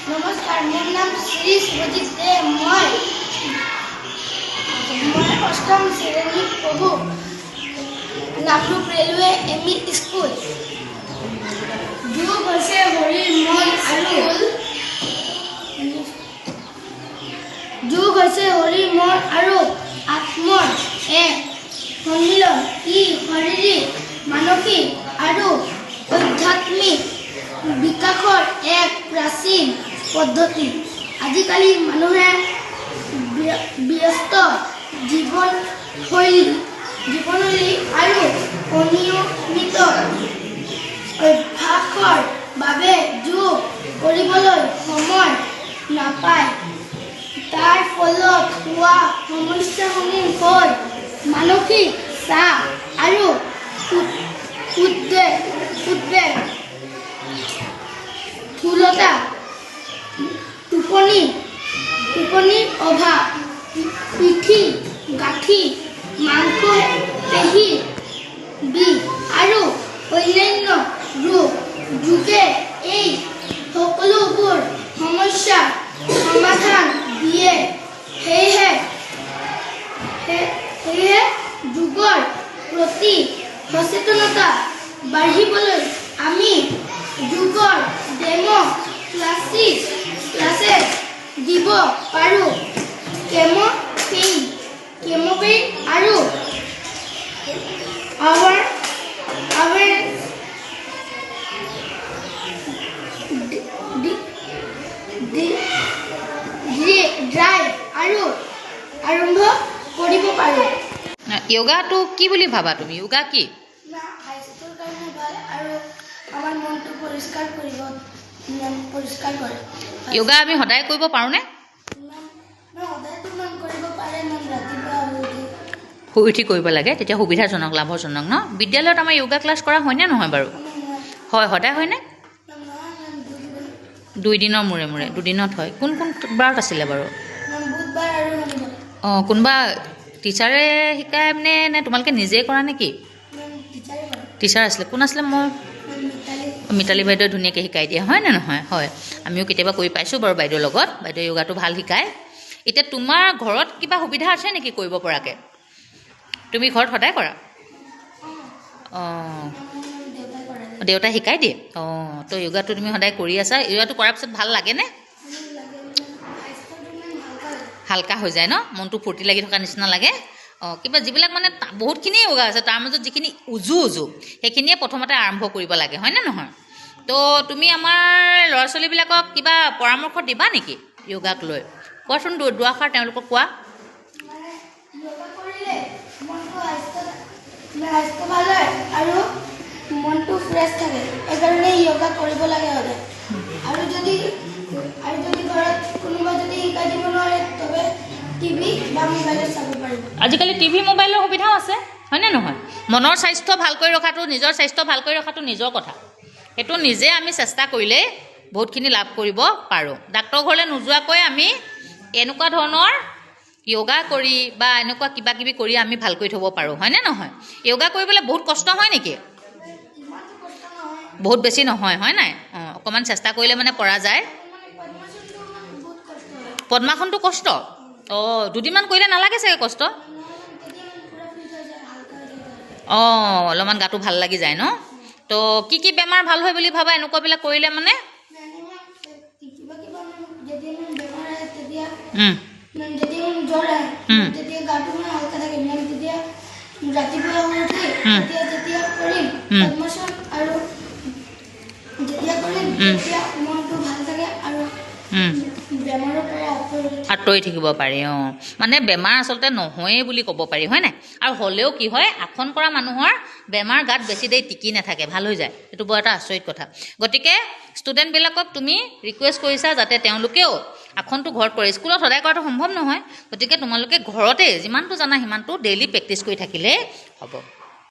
নমস্কাৰ, মোৰ নাম শ্ৰী সুজিত দে। মই অষ্টম শ্ৰেণীত পঢ়ো। Namrup railway M E school. যোগ হৈছে শৰীৰ মন আৰু আত্মৰ এক সন্মিলন। ই শাৰীৰিক, মানসিক আৰু আধ্যাত্মিক বিকাশৰ এক প্ৰাচীন পদ্ধতি। আজিকালি মানুহে ব্যস্ত জীৱনশৈলী আৰু অনিয়মিত অভ্যাসৰ বাবে যোগ কৰিবলৈ সময় নাপায়। তাৰ ফলত হোৱা সমস্যাসমূহ হ'ল মানসিক চাপ আৰু উদ্বেগ, স্থূলতা, টোপনিৰ অভাৱ, পিঠি, গাঁঠি, মাংসপেশীৰ বিষ আৰু অন্যান্য ৰোগ। যোগে এই সকলোবোৰ সমস্যাৰ সমাধান দিয়ে। সেয়েহে যোগৰ প্ৰতি সচেতনতা বাঢ়িবলৈ আমি যোগৰ ডেমো ক্লাছেছ দিব পাৰোঁ। কেম্পেইন আৰু ড্ৰাইভ আৰম্ভ কৰিব পাৰোঁ। য়োগাটো কি বুলি ভাবা তুমি? য়োগা কি? স্বাস্থ্যৰ কাৰণে ভাল আৰু আমাৰ মনটো পৰিষ্কাৰ কৰে। য়োগা আমি সদায় কৰিব পাৰোঁনে? সদায়তো কৰিব পাৰে, ৰাতিপুৱা শুই উঠি কৰিব লাগে, তেতিয়া সুবিধাজনক, লাভজনক ন? বিদ্যালয়ত আমাৰ য়োগা ক্লাছ কৰা হয়নে নহয় বাৰু? হয়, সদায় হয়নে? 2 দিনৰ মূৰে মূৰে, 2 দিনত হয়। কোন বাৰত আছিলে বাৰু? বুধবাৰ আৰু শনিবাৰ। অঁ, কোনোবা টিচাৰে শিকায় নে তোমালোকে নিজেই কৰা নেকি? টিচাৰ আছিলে। কোন আছিলে? মই মিতালী বাইদেৱে ধুনীয়াকৈ শিকাই দিয়ে, হয় নে নহয়? হয়, আমিও কেতিয়াবা কৰি পাইছোঁ বাৰু বাইদেউৰ লগত। বাইদেৱে য়োগাটো ভাল শিকায়। এতিয়া তোমাৰ ঘৰত কিবা সুবিধা আছে নেকি কৰিব পৰাকৈ? তুমি ঘৰত সদায় কৰা? অঁ, দেউতাই শিকাই দিয়ে? অঁ, তো য়োগাটো তুমি সদায় কৰি আছা। য়োগাটো কৰাৰ পিছত ভাল লাগেনে? হালকা হৈ যায় ন? মনটো ফূৰ্তি লাগি থকা নিচিনা লাগে। অঁ, কিবা যিবিলাক মানে বহুতখিনিয়ে য়োগা আছে, তাৰ মাজত যিখিনি উজু সেইখিনিয়ে প্ৰথমতে আৰম্ভ কৰিব লাগে, হয়নে নহয়? তো তুমি আমাৰ ল'ৰা ছোৱালীবিলাকক কিবা পৰামৰ্শ দিবা নেকি য়োগাক লৈ? কোৱাচোন, দুআষাৰ তেওঁলোকক কোৱা। আৰু মনটো ফ্ৰেছ থাকে, সেইকাৰণে য়োগা কৰিব লাগে সদায়। আৰু যদি ঘৰত কোনোবা যদি শিকাই দিব নোৱাৰে, তবে টিভি বা মোবাইলত চাব পাৰিব। আজিকালি টিভি মোবাইলৰ সুবিধাও আছে, হয়নে নহয়? মনৰ স্বাস্থ্য ভালকৈ ৰখাটো, নিজৰ স্বাস্থ্য ভালকৈ ৰখাটো নিজৰ কথা। সেইটো নিজে আমি চেষ্টা কৰিলেই বহুতখিনি লাভ কৰিব পাৰোঁ। ডাক্তৰ ঘৰলৈ নোযোৱাকৈ আমি এনেকুৱা ধৰণৰ য়োগা কৰি বা এনেকুৱা কিবা কিবি কৰি আমি ভাল কৰি থ'ব পাৰোঁ, হয়নে নহয়? য়োগা কৰিবলৈ বহুত কষ্ট হয় নেকি? বহুত বেছি নহয়, হয় নাই? অঁ, অকণমান চেষ্টা কৰিলে মানে পৰা যায়। পদ্মাসনটো কষ্ট? অঁ, 2 দিনমান কৰিলে নালাগে চাগে কষ্ট? অঁ, অলপমান গাটো ভাল লাগি যায় ন? তো কি বেমাৰ ভাল হয় বুলি ভাবা এনেকুৱাবিলাক কৰিলে মানে? আঁতৰি থাকিব পাৰি। অঁ, মানে বেমাৰ আচলতে নহয়েই বুলি ক'ব পাৰি, হয় নাই? আৰু হ'লেও কি হয়, আসন কৰা মানুহৰ বেমাৰ গাত বেছি দেৰি টিকি নাথাকে, ভাল হৈ যায়। এইটো বৰ এটা আচৰিত কথা। গতিকে ষ্টুডেণ্টবিলাকক তুমি ৰিকুৱেষ্ট কৰিছা যাতে তেওঁলোকেও আসনটো ঘৰত কৰে। স্কুলত সদায় কৰাটো সম্ভৱ নহয়। গতিকে তোমালোকে ঘৰতে যিমানটো জানা সিমানটো ডেইলি প্ৰেক্টিছ কৰি থাকিলেই হ'ব।